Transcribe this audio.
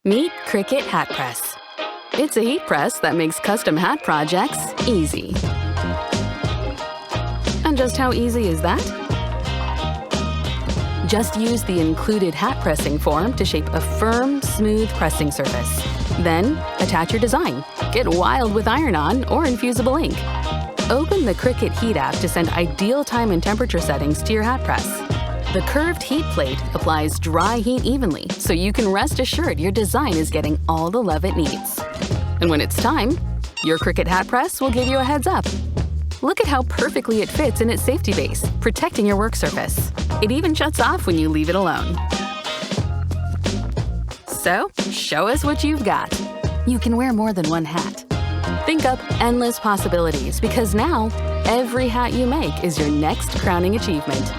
Meet Cricut Hat Press. It's a heat press that makes custom hat projects easy. And just how easy is that? Just use the included hat pressing form to shape a firm, smooth pressing surface. Then, attach your design. Get wild with iron-on or infusible ink. Open the Cricut Heat app to send ideal time and temperature settings to your hat press. The curved heat plate applies dry heat evenly, so you can rest assured your design is getting all the love it needs. And when it's time, your Cricut Hat Press will give you a heads up. Look at how perfectly it fits in its safety base, protecting your work surface. It even shuts off when you leave it alone. So, show us what you've got. You can wear more than one hat. Think up endless possibilities, because now, every hat you make is your next crowning achievement.